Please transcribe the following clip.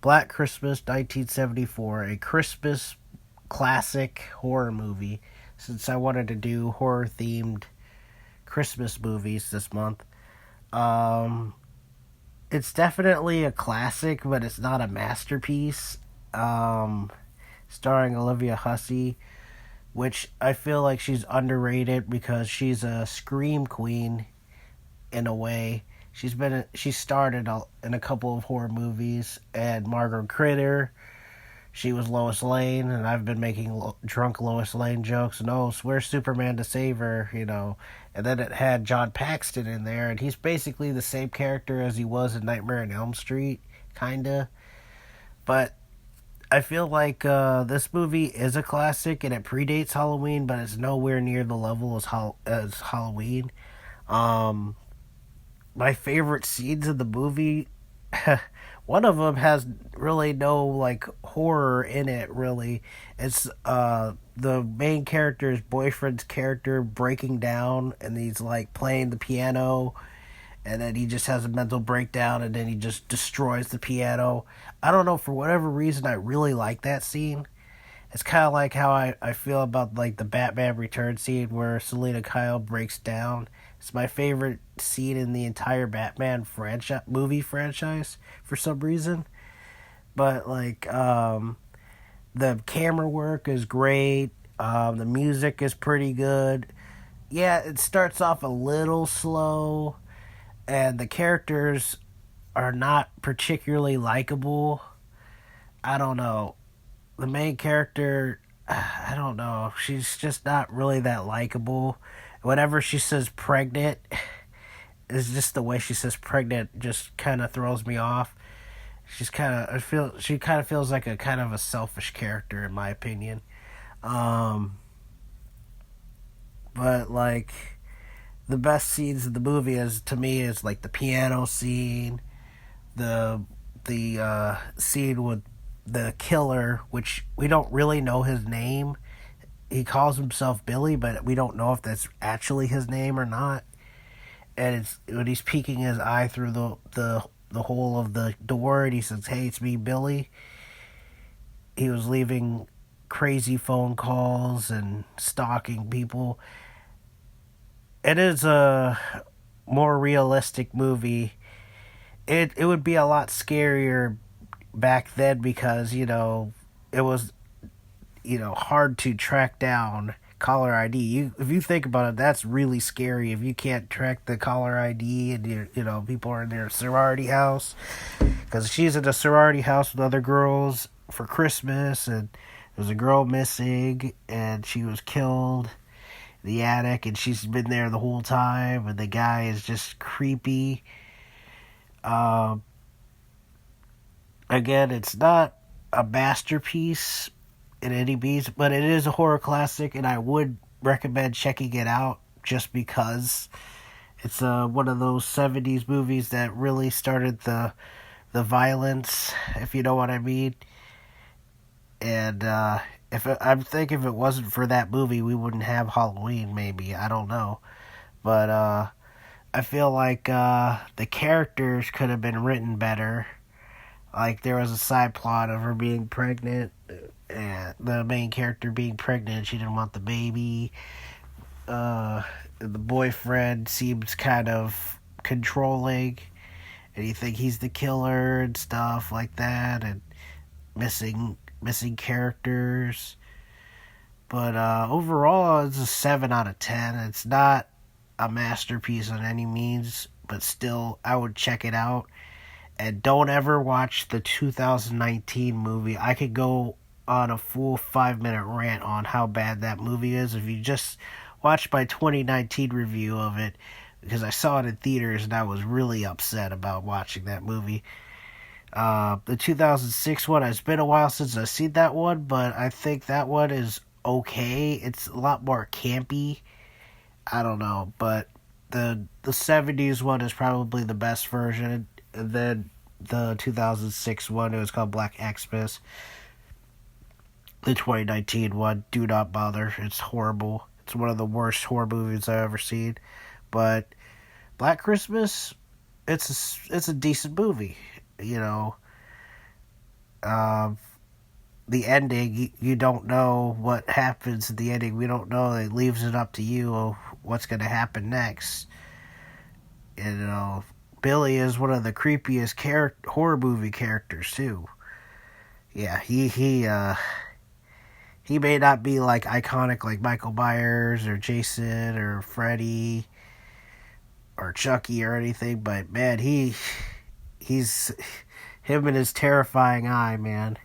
Black Christmas 1974, a Christmas classic horror movie, since I wanted to do horror themed Christmas movies this month. Um, it's definitely a classic, but it's not a masterpiece. Um, Starring Olivia Hussey, which I feel like she's underrated because she's a scream queen in a way. She started in a couple of horror movies, and Margaret Critter. She was Lois Lane, and I've been making drunk Lois Lane jokes. And oh, where's Superman to save her? And then it had John Paxton in there, and he's basically the same character as he was in Nightmare on Elm Street, kinda. But I feel like this movie is a classic, and it predates Halloween, but it's nowhere near the level as Halloween. Um, my favorite scenes in the movie, one of them has really no like horror in it. Really, it's the main character's boyfriend's character breaking down, and he's like playing the piano, and then he just has a mental breakdown, and then he just destroys the piano. I don't know, for whatever reason I really like that scene. It's kind of like how I feel about like the Batman Return scene where Selena Kyle breaks down. It's my favorite scene in the entire Batman movie franchise for some reason. But the camera work is great. The music is pretty good. Yeah, it starts off a little slow, and the characters are not particularly likable. I don't know. The main character, I don't know. She's just not really that likable. Whenever she says pregnant, it's just the way she says pregnant just kind of throws me off. She kind of feels like a kind of a selfish character in my opinion. Um, but like the best scenes of the movie is to me is like the piano scene, the scene with the killer, which we don't really know his name. He calls himself Billy, but we don't know if that's actually his name or not. And it's when he's peeking his eye through the hole of the door, and he says, "Hey, it's me, Billy." He was leaving crazy phone calls and stalking people. It is a more realistic movie. It would be a lot scarier back then because it was hard to track down caller ID. If you think about it, that's really scary. If you can't track the caller ID and people are in their sorority house, because she's in a sorority house with other girls for Christmas, and there's a girl missing, and she was killed in the attic, and she's been there the whole time, and the guy is just creepy. Um, Again, it's not a masterpiece in any means, but it is a horror classic, and I would recommend checking it out just because it's one of those '70s movies that really started the violence, if you know what I mean. And I think if it wasn't for that movie, we wouldn't have Halloween. Maybe, I don't know, but I feel like the characters could have been written better. Like there was a side plot of her being pregnant, and the main character being pregnant. She didn't want the baby. The boyfriend seems kind of controlling, and you think he's the killer and stuff like that, and missing characters. But overall, it's a 7 out of 10. It's not a masterpiece on any means, but still, I would check it out. And don't ever watch the 2019 movie. I could go on a full 5 minute rant on how bad that movie is if you just watch my 2019 review of it, because I saw it in theaters and I was really upset about watching that movie. The 2006 one, it's been a while since I've seen that one, but I think that one is okay. It's a lot more campy. I don't know, but the '70s one is probably the best version. And then the 2006 one, it was called Black Xmas. The 2019 one, do not bother. It's horrible. It's one of the worst horror movies I've ever seen. But Black Christmas, it's a decent movie. You know, The ending, you don't know what happens at the ending. We don't know. It leaves it up to you of what's going to happen next. And, Billy is one of the creepiest horror movie characters too. Yeah, he may not be like iconic like Michael Myers or Jason or Freddy or Chucky or anything, but man, he's him and his terrifying eye, man.